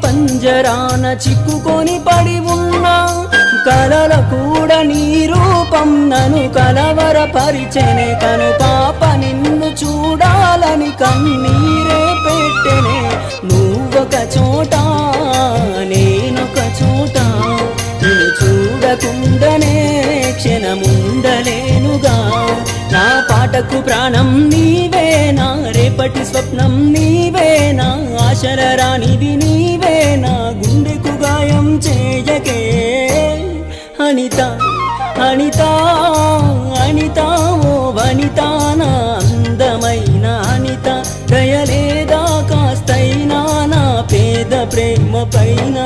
పంజరాన చిక్కుకొని పడి ఉన్నా కలల కూడా నీ రూపం నన్ను కలవరపరిచెనే కను పాప నిన్ను చూడాలని కన్నీరే పెట్టెనే నువ్వొక చోట నేనొక చోట నిన్ను చూడకుండానే క్షణముండలేనుగా నా పాటకు ప్రాణం నీవేనా రేపటి స్వప్నం నీవేనా ఆశల రానిది నీవేనా గుండెకు గాయం చేయకే అనిత అనిత అనిత ఓ వనిత నా అందమైన అనిత దయలేదా కాస్తైనా నా పేద ప్రేమ పైన